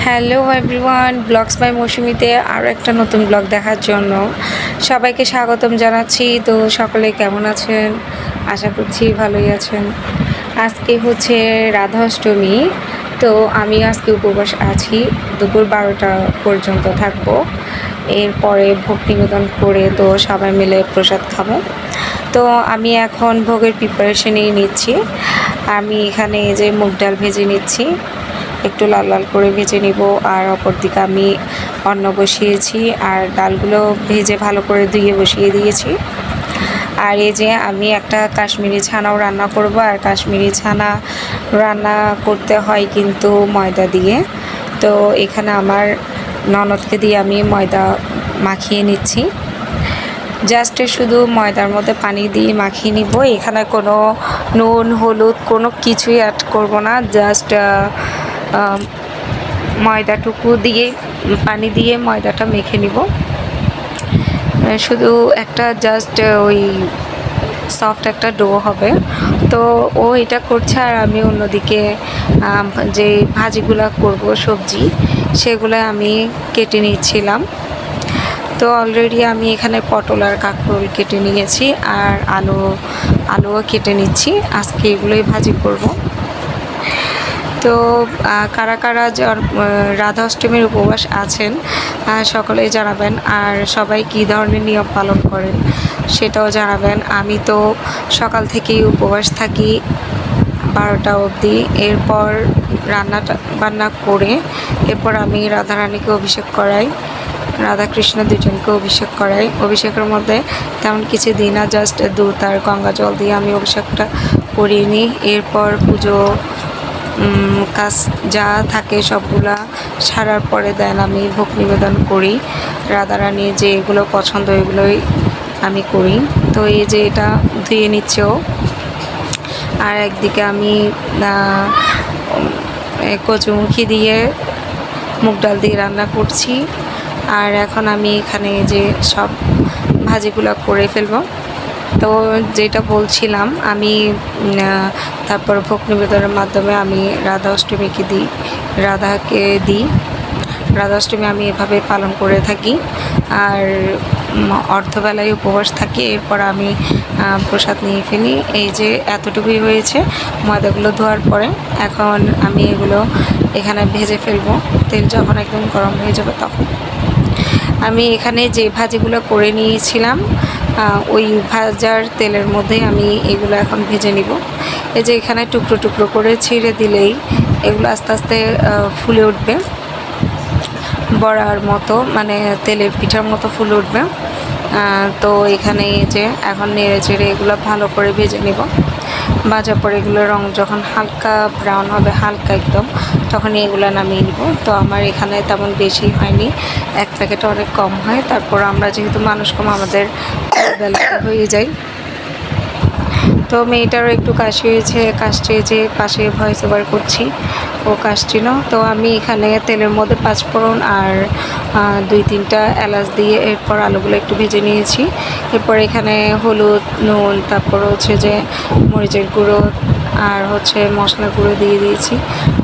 Hello everyone, blogs by মৌসুমীতে আরও একটা নতুন ব্লগ দেখার জন্য সবাইকে স্বাগতম জানাচ্ছি। তো সকলে কেমন আছেন? আশা করছি ভালোই আছেন। আজকে হচ্ছে রাধা অষ্টমী, তো আমি আজকে উপবাস আছি, দুপুর 12টা পর্যন্ত থাকবো। এরপরে ভোগ নিবেদন করে তো সবাই মিলে প্রসাদ খাবো। তো আমি এখন ভোগের প্রিপারেশনই নিচ্ছি। আমি এখানে যে মুগ ডাল ভেজে নিচ্ছি, একটু লাল লাল করে ভেজে নিব। আর অপর দিকে আমি অন্ন বসিয়েছি আর ডালগুলো ভেজে ভালো করে ধুয়ে বসিয়ে দিয়েছি। আর এই যে আমি একটা কাশ্মীরি ছানাও রান্না করব। আর কাশ্মীরি ছানা রান্না করতে হয় কিন্তু ময়দা দিয়ে। তো এখানে আমার ননদকে দিয়ে আমি ময়দা মাখিয়ে নিচ্ছি। জাস্ট শুধু ময়দার মধ্যে পানি দিয়ে মাখিয়ে নিব। এখানে কোনো নুন হলুদ কোনো কিছুই অ্যাড করব না, জাস্ট ময়দাটুকু দিয়ে পানি দিয়ে ময়দাটা মেখে নিব। শুধু একটা জাস্ট ওই সফট একটা ডো হবে। তো ও এটা করছে আর আমি অন্যদিকে যে ভাজিগুলো করব সবজি, সেগুলো আমি কেটে নিচ্ছিলাম। তো অলরেডি আমি এখানে পটল আর কাঁকরোল কেটে নিয়েছি আর আলুও কেটে নিচ্ছি। আজকে এগুলোই ভাজি করব। তো কারা কারা রাধা অষ্টমীর উপবাস আছেন সকলেই জানাবেন। আর সবাই কী ধরনের নিয়ম পালন করেন সেটাও জানাবেন। আমি তো সকাল থেকেই উপবাস থাকি 12টা অবধি। এরপর বান্না করে এরপর আমি রাধারানীকে অভিষেক করাই, রাধাকৃষ্ণ দুজনকে অভিষেক করাই। অভিষেকের মধ্যে তেমন কিছু দিই না, জাস্ট দুধ আর গঙ্গা জল দিয়ে আমি অভিষেকটা করিয়ে নিই। এরপর পুজো কাজ যা থাকে সবগুলা সারার পরে দেন আমি ভোগ নিবেদন করি। রাধারানীর যে এগুলো পছন্দ এগুলোই আমি করি। তো এই যে এটা ধুয়ে নিচ্ছেও। আর একদিকে আমি কচুমুখী দিয়ে মুগ ডাল দিয়ে রান্না করছি। আর এখন আমি এখানে যে সব ভাজিগুলো করে ফেলবো। তো যেটা বলছিলাম আমি তারপর ভোগ নিবেদনের মাধ্যমে আমি রাধা অষ্টমীকে দিই। রাধা অষ্টমী আমি এভাবে পালন করে থাকি। আর অর্ধবেলায় উপবাস থাকি। এরপর আমি প্রসাদ নিয়ে ফেলি। এই যে এতটুকুই হয়েছে ময়দাগুলো ধোয়ার পরে। এখন আমি এগুলো এখানে ভেজে ফেলবো। তেল যখন একদম গরম হয়ে যাবে তখন আমি এখানে যে ভাজিগুলো করে নিয়েছিলাম ওই ভাজার তেলের মধ্যে আমি এগুলো এখন ভেজে নিব। এই যে এখানে টুকরো টুকরো করে ছিঁড়ে দিলেই এগুলো আস্তে আস্তে ফুলে উঠবে, বড়ার মতো মানে তেলের পিঠার মতো ফুলে উঠবে। তো এখানে যে এখন নেড়ে চেড়ে এগুলো ভালো করে ভেজে নিব। ভাজার পরে এগুলোর রং যখন হালকা ব্রাউন হবে, হালকা একদম, তখন এগুলো নামিয়ে নিব। তো আমার এখানে তেমন বেশি হয়নি, এক প্যাকেটে অনেক কম হয়। তারপর আমরা যেহেতু মানুষ কম, আমাদের বেলা হয়ে যায়। তো মেয়েটারও একটু কাশি হয়েছে, কাশছে যে পাশে ভয়েস ওভার করছি, ও কাশছিল। তো আমি এখানে তেলের মধ্যে পাঁচফোড়ন আর 2-3টা এলাচ দিয়ে এরপর আলুগুলো একটু ভেজে নিয়েছি। এরপর এখানে হলুদ, নুন, তারপর হচ্ছে যে মরিচের গুঁড়ো আর হচ্ছে মশলার গুঁড়ো দিয়ে দিয়েছি।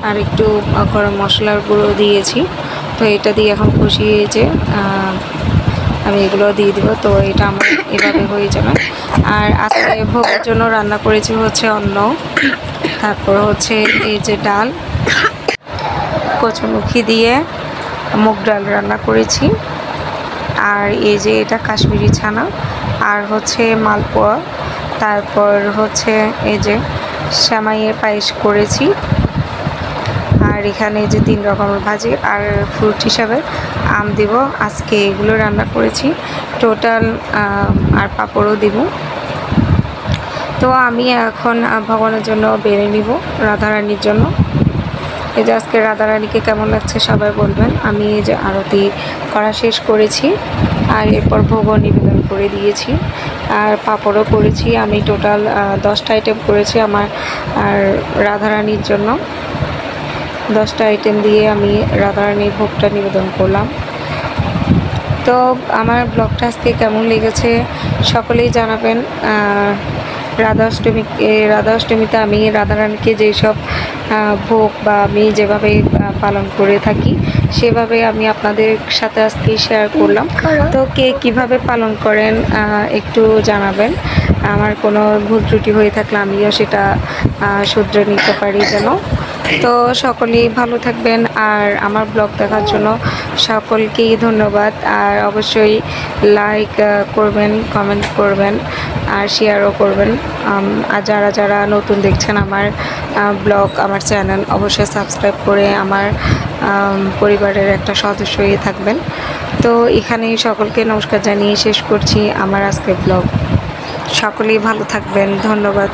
আর একটু গরম মশলার গুঁড়ো দিয়েছি। তো এটা দিয়ে এখন কষিয়ে যে আমি এগুলো দিয়ে দিব। তো এটা আমার এভাবে হয়ে যাবে। আর আজকে ভোগের জন্য রান্না করেছি হচ্ছে অন্ন, তারপর হচ্ছে এই যে ডাল, কচুমুখী দিয়ে মুগ ডাল রান্না করেছি। আর এই যে এটা কাশ্মীরি ছানা, আর হচ্ছে মালপোয়া, তারপর হচ্ছে এই যে সেমাইয়ের পায়েস করেছি। আর এখানে যে 3 রকমের ভাজি আর ফ্রুট হিসাবে আম দিব। আজকে এগুলো রান্না করেছি টোটাল, আর পাঁপড়ও দিব। তো আমি এখন ভগবানের জন্য বেড়ে নিব, রাধারানীর জন্য। এই যে আজকে রাধারানীকে কেমন লাগছে সবাই বলবেন। আমি এই যে আরতি করা শেষ করেছি আর এরপর ভোগও নিবেদন করে দিয়েছি আর পাঁপড়ও করেছি। আমি টোটাল 10টা আইটেম করেছি আমার আর রাধারানীর জন্য। 10টা আইটেম দিয়ে আমি রাধারানীর ভোগটা নিবেদন করলাম। তো আমার ব্লগটা আজকে কেমন লেগেছে সকলেই জানাবেন। রাধা অষ্টমীতে আমি রাধারানীকে যেসব ভোগ বা আমি যেভাবে পালন করে থাকি সেভাবে আমি আপনাদের সাথে আজকে শেয়ার করলাম। তো কে কিভাবে পালন করেন একটু জানাবেন। আমার কোনো ভুল ত্রুটি হয়ে থাকলে আমিও সেটা শুধরে নিতে পারি যেন। তো সকলেই ভালো থাকবেন, আর আমার ব্লগ দেখার জন্য সকলকেই ধন্যবাদ। আর অবশ্যই লাইক করবেন, কমেন্ট করবেন আর শেয়ারও করবেন। আর যারা যারা নতুন দেখছেন আমার ব্লগ, আমার চ্যানেল, অবশ্যই সাবস্ক্রাইব করে আমার পরিবারের একটা সদস্য হয়ে থাকবেন। তো এখানেই সকলকে নমস্কার জানিয়ে শেষ করছি আমার আজকের ব্লগ। সকলেই ভালো থাকবেন, ধন্যবাদ।